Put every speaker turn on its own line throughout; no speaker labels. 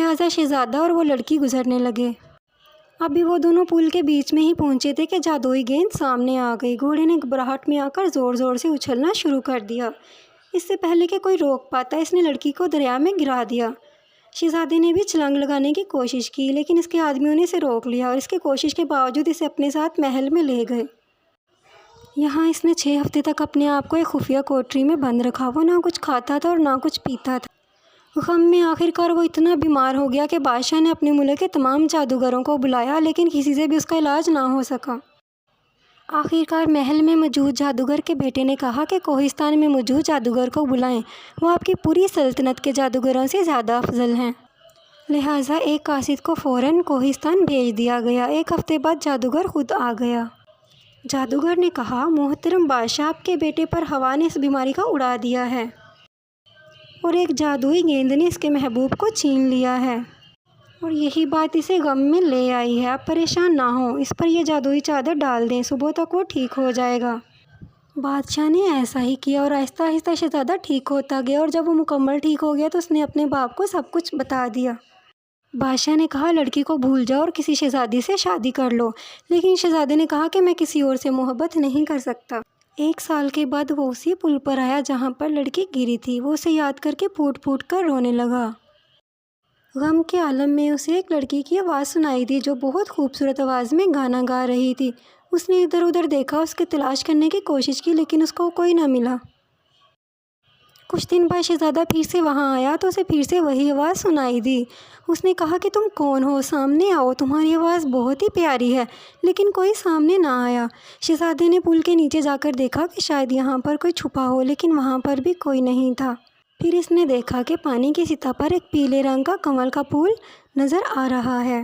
لہٰذا شہزادہ اور وہ لڑکی گزرنے لگے۔ ابھی وہ دونوں پل کے بیچ میں ہی پہنچے تھے کہ جادوئی گیند سامنے آ گئی۔ گھوڑے نے گھبراہٹ میں آ کر زور زور سے اچھلنا شروع کر دیا۔ اس سے پہلے کہ کوئی روک پاتا اس نے لڑکی کو دریا میں گرا دیا۔ شہزادے نے بھی چھلانگ لگانے کی کوشش کی، لیکن اس کے آدمیوں نے اسے روک لیا اور اس کی کوشش کے باوجود اسے اپنے ساتھ محل میں لے گئے۔ یہاں اس نے 6 ہفتے تک اپنے آپ کو ایک خفیہ کوٹری میں بند رکھا۔ وہ نہ کچھ کھاتا تھا اور نہ کچھ پیتا تھا۔ غم میں آخر کار وہ اتنا بیمار ہو گیا کہ بادشاہ نے اپنے ملک کے تمام جادوگروں کو بلایا، لیکن کسی سے بھی اس کا علاج نہ ہو سکا۔ آخر کار محل میں موجود جادوگر کے بیٹے نے کہا کہ کوہستان میں موجود جادوگر کو بلائیں، وہ آپ کی پوری سلطنت کے جادوگروں سے زیادہ افضل ہیں۔ لہٰذا ایک قاصد کو فوراً کوہستان بھیج دیا گیا۔ 1 ہفتے بعد جادوگر خود آ گیا۔ جادوگر نے کہا، محترم بادشاہ، آپ کے بیٹے پر ہوا نے اس بیماری کو اڑا دیا ہے اور ایک جادوئی گیند نے اس کے محبوب کو چھین لیا ہے اور یہی بات اسے غم میں لے آئی ہے۔ آپ پریشان نہ ہوں، اس پر یہ جادوئی چادر ڈال دیں، صبح تک وہ ٹھیک ہو جائے گا۔ بادشاہ نے ایسا ہی کیا اور آہستہ آہستہ شہزادہ ٹھیک ہوتا گیا، اور جب وہ مکمل ٹھیک ہو گیا تو اس نے اپنے باپ کو سب کچھ بتا دیا۔ بادشاہ نے کہا، لڑکی کو بھول جاؤ اور کسی شہزادی سے شادی کر لو، لیکن شہزادے نے کہا کہ میں کسی اور سے محبت نہیں کر سکتا۔ 1 سال کے بعد وہ اسی پل پر آیا جہاں پر لڑکی گری تھی۔ وہ اسے یاد کر کے پھوٹ پھوٹ کر رونے لگا۔ غم کے عالم میں اسے ایک لڑکی کی آواز سنائی دی جو بہت خوبصورت آواز میں گانا گا رہی تھی۔ اس نے ادھر ادھر دیکھا، اس کی تلاش کرنے کی کوشش کی، لیکن اس کو کوئی نہ ملا۔ کچھ دن بعد شہزادہ پھر سے وہاں آیا تو اسے پھر سے وہی آواز سنائی دی۔ اس نے کہا کہ تم کون ہو؟ سامنے آؤ، تمہاری آواز بہت ہی پیاری ہے، لیکن کوئی سامنے نہ آیا۔ شہزادے نے پل کے نیچے جا کر دیکھا کہ شاید یہاں پر کوئی چھپا ہو، لیکن وہاں پر بھی کوئی نہیں تھا۔ پھر اس نے دیکھا کہ پانی کی سطح پر ایک پیلے رنگ کا کمل کا پھول نظر آ رہا ہے،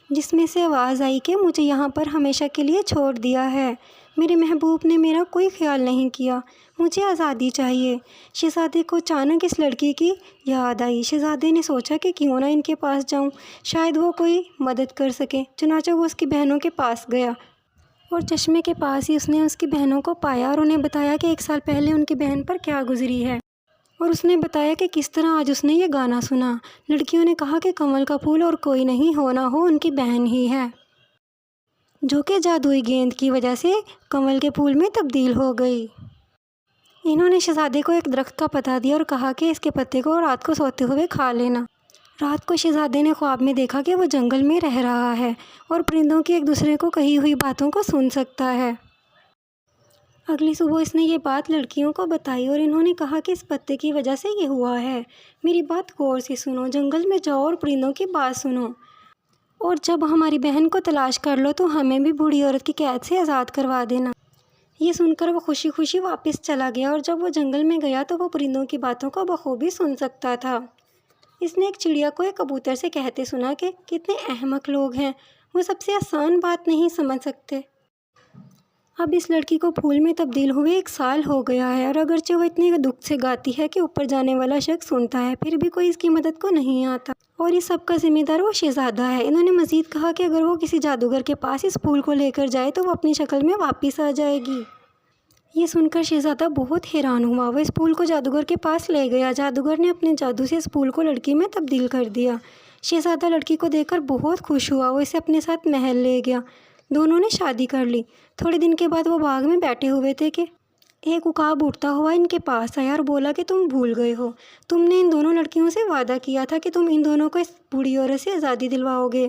جس میں سے آواز آئی کہ مجھے یہاں پر ہمیشہ کے لیے چھوڑ دیا ہے۔ میرے محبوب نے میرا کوئی خیال نہیں کیا، مجھے آزادی چاہیے۔ شہزادے کو اچانک اس لڑکی کی یاد آئی۔ شہزادے نے سوچا کہ کیوں نہ ان کے پاس جاؤں، شاید وہ کوئی مدد کر سکے۔ چنانچہ وہ اس کی بہنوں کے پاس گیا اور چشمے کے پاس ہی اس نے اس کی بہنوں کو پایا اور انہیں بتایا کہ 1 سال پہلے ان کی بہن پر کیا گزری ہے، اور اس نے بتایا کہ کس طرح آج اس نے یہ گانا سنا۔ لڑکیوں نے کہا کہ کمل کا پھول اور کوئی نہیں ہو، نہ ہو ان کی بہن ہی ہے، جو کہ جادوئی گیند کی وجہ سے کمل کے پھول میں تبدیل ہو گئی۔ انہوں نے شہزادے کو ایک درخت کا پتہ دیا اور کہا کہ اس کے پتے کو رات کو سوتے ہوئے کھا لینا۔ رات کو شہزادے نے خواب میں دیکھا کہ وہ جنگل میں رہ رہا ہے اور پرندوں کی ایک دوسرے کو کہی ہوئی باتوں کو سن سکتا ہے۔ اگلی صبح اس نے یہ بات لڑکیوں کو بتائی اور انہوں نے کہا کہ اس پتے کی وجہ سے یہ ہوا ہے۔ میری بات غور سے سنو، جنگل میں جاؤ اور پرندوں کی بات سنو، اور جب ہماری بہن کو تلاش کر لو تو ہمیں بھی بوڑھی عورت کی قید سے آزاد کروا دینا۔ یہ سن کر وہ خوشی خوشی واپس چلا گیا، اور جب وہ جنگل میں گیا تو وہ پرندوں کی باتوں کو بخوبی سن سکتا تھا۔ اس نے ایک چڑیا کو ایک کبوتر سے کہتے سنا کہ کتنے احمق لوگ ہیں، وہ سب سے آسان بات نہیں سمجھ سکتے۔ اب اس لڑکی کو پھول میں تبدیل ہوئے 1 سال ہو گیا ہے، اور اگرچہ وہ اتنے دکھ سے گاتی ہے کہ اوپر جانے والا شخص سنتا ہے، پھر بھی کوئی اس کی مدد کو نہیں آتا، اور اس سب کا ذمہ دار وہ شہزادہ ہے۔ انہوں نے مزید کہا کہ اگر وہ کسی جادوگر کے پاس اس پھول کو لے کر جائے تو وہ اپنی شکل میں واپس آ جائے گی۔ یہ سن کر شہزادہ بہت حیران ہوا۔ وہ اس پھول کو جادوگر کے پاس لے گیا۔ جادوگر نے اپنے جادو سے اس پھول کو لڑکی میں تبدیل کر دیا۔ شہزادہ لڑکی کو دیکھ کر بہت خوش ہوا۔ وہ اسے اپنے ساتھ محل لے گیا۔ دونوں نے شادی کر لی۔ تھوڑے دن کے بعد وہ باغ میں بیٹھے ہوئے تھے کہ ایک عقاب اڑتا ہوا ان کے پاس آیا اور بولا کہ تم بھول گئے ہو، تم نے ان دونوں لڑکیوں سے وعدہ کیا تھا کہ تم ان دونوں کو اس بوڑھی عورت سے آزادی دلواؤ گے۔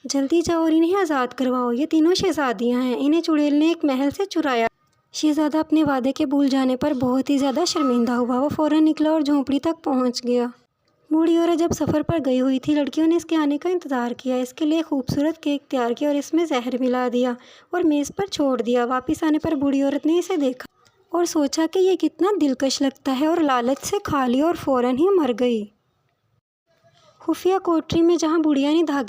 جلدی جاؤ اور انہیں آزاد کرواؤ، یہ تینوں شہزادیاں ہیں، انہیں چڑیل نے ایک محل سے چرایا۔ شہزادہ اپنے وعدے کے بھول جانے پر بہت ہی زیادہ شرمندہ ہوا۔ وہ فوراً نکلا اور جھونپڑی تک پہنچ گیا۔ بوڑھی عورت جب سفر پر گئی ہوئی تھی، لڑکیوں نے اس کے آنے کا انتظار کیا، اس کے لیے خوبصورت کیک تیار کیا اور اس میں زہر ملا دیا اور میز پر چھوڑ دیا۔ واپس آنے پر بوڑھی عورت نے اسے دیکھا اور سوچا کہ یہ کتنا دلکش لگتا ہے، اور لالچ سے کھا لیا اور فوراً ہی مر گئی۔ خفیہ کوٹری میں جہاں بڑھیا نے دھاگے